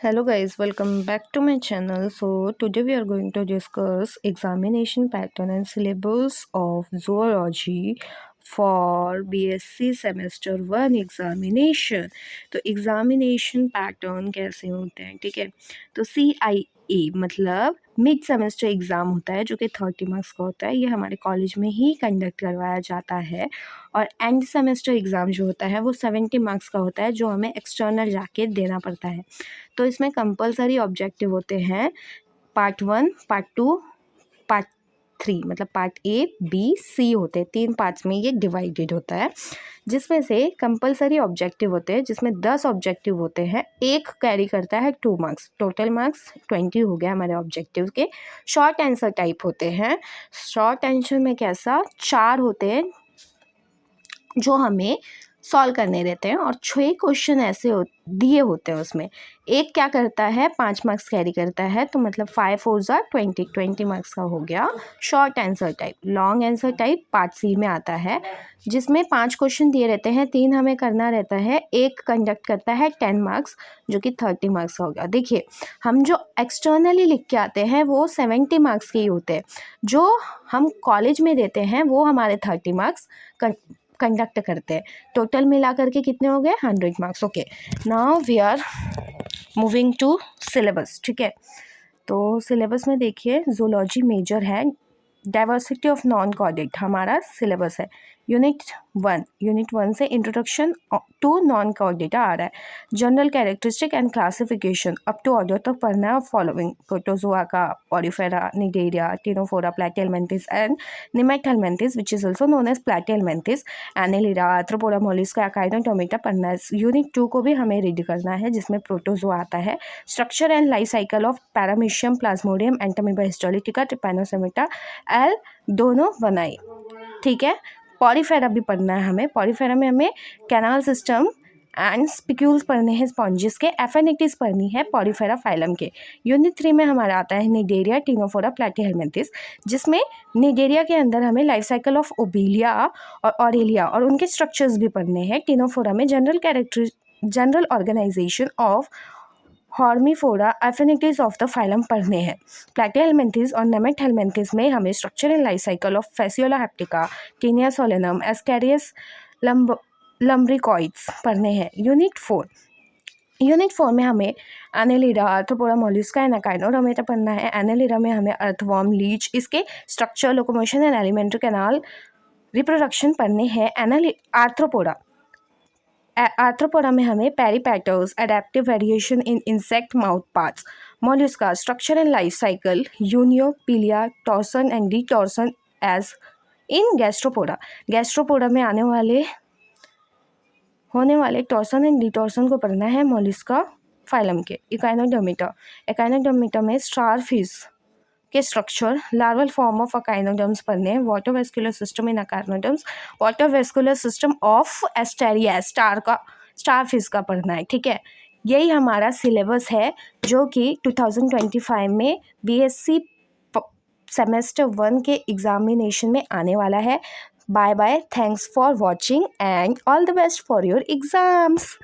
Hello guys, welcome back to my channel. So today we are going to discuss examination pattern and syllabus of zoology for BSc semester 1 examination. तो examination pattern कैसे होते हैं, ठीक है। तो CIE मतलब mid semester exam होता है जो कि 30 मार्क्स का होता है। ये हमारे कॉलेज में ही कंडक्ट करवाया जाता है। और एंड सेमेस्टर एग्ज़ाम जो होता है वो 70 मार्क्स का होता है जो हमें एक्सटर्नल जाके देना पड़ता है। तो इसमें कंपलसरी ऑब्जेक्टिव होते हैं पार्ट 1, पार्ट 2, पार्ट 3, मतलब पार्ट A, B, C होते हैं। 3 पार्ट्स में ये डिवाइडेड होता है, जिसमें से कंपलसरी ऑब्जेक्टिव होते हैं जिसमें 10 ऑब्जेक्टिव होते हैं। एक कैरी करता है 2 मार्क्स, टोटल मार्क्स 20 हो गया हमारे ऑब्जेक्टिव के। शॉर्ट आंसर टाइप होते हैं। शॉर्ट आंसर में कैसा 4 होते हैं जो हमें सॉल्व करने रहते हैं और 6 क्वेश्चन ऐसे दिए होते हैं। उसमें एक क्या करता है 5 मार्क्स कैरी करता है, तो मतलब 5 4 ज़ा 20 मार्क्स का हो गया short answer type. Long answer type part C में आता है जिसमें 5 क्वेश्चन दिए रहते हैं, 3 हमें करना रहता है, एक कंडक्ट करता है 10 मार्क्स जो कि 30 मार्क्स का हो गया। देखिए हम जो एक्सटर्नली लिख के आते हैं वो 70 मार्क्स के ही होते हैं, जो हम कॉलेज में देते हैं वो हमारे 30 मार्क्स कंडक्ट करते हैं। टोटल मिला करके कितने हो गए 100 marks. Okay, now we are moving to syllabus, ठीक है। तो सिलेबस में देखिए जूलॉजी मेजर है, डाइवर्सिटी ऑफ नॉन कॉर्डेट हमारा सिलेबस है। यूनिट 1 से इंट्रोडक्शन टू नॉन कॉर्डेटा आ रहा है। General characteristic and classification up to order तक पढ़ना है। फॉलोइंग प्रोटोजोआ का porifera, cnidaria, ctenophora, platyhelminthes and nemathelminthes which is also known as platyhelminthes, annelida, arthropoda mollusca, echinodermata पढ़ना है। यूनिट 2 को भी हमें रीड करना है जिसमें प्रोटोजोआ आता है। Structure and life cycle of paramecium, plasmodium, entamoeba histolytica, trypanosoma एल दोनों बनाई, ठीक है। पॉलीफेरा भी पढ़ना है हमें। पॉलीफेरा में हमें कैनाल सिस्टम एंड स्पिक्यूल्स पढ़ने हैं स्पॉन्जिस के। एफेनिटीज पढ़नी है पॉलीफेरा फाइलम के। यूनिट 3 में हमारा आता है निडेरिया, टिनोफोरा, प्लैटिहेल्मिन्थिस, जिसमें निडेरिया के अंदर हमें लाइफ साइकिल ऑफ ओबेलिया और ऑरेलिया और उनके स्ट्रक्चर्स भी पढ़ने हैं। टिनोफोरा में general organisation of hormiphora, affinities of the phylum पढ़ने हैं। प्लैटिहेल्मिन्थिस और नेमेटहेल्मिन्थिस में हमें structure and life cycle of fasciola hepatica, taenia solium, ascaris lumbricoides पढ़ने हैं। यूनिट 4 में हमें annelida, arthropoda mollusca and echinodermata पढ़ना है। एनेलिडा में हमें अर्थवर्म, लीच, इसके structure, locomotion and alimentary canal, reproduction पढ़ने हैं। आर्थ्रोपोडा में हमें peripatus, adaptive variation in insect mouth parts, mollusca, structure and life cycle, unio, pila, torsion and detorsion as in gastropoda में होने वाले टॉर्सन एंड डिटॉर्सन को पढ़ना है मोलस्का फाइलम के। एकाइनोडर्मिटा में स्टारफिश के structure, larval form of echinoderms पढ़ने हैं। Water vascular system in echinoderms, water vascular system of Asteria, starfish का पढ़ना है, ठीक है। यही हमारा सिलेबस है जो कि 2025 में BSc सेमेस्टर 1 के एग्जामिनेशन में आने वाला है। Bye bye, thanks for watching and all the best for your exams.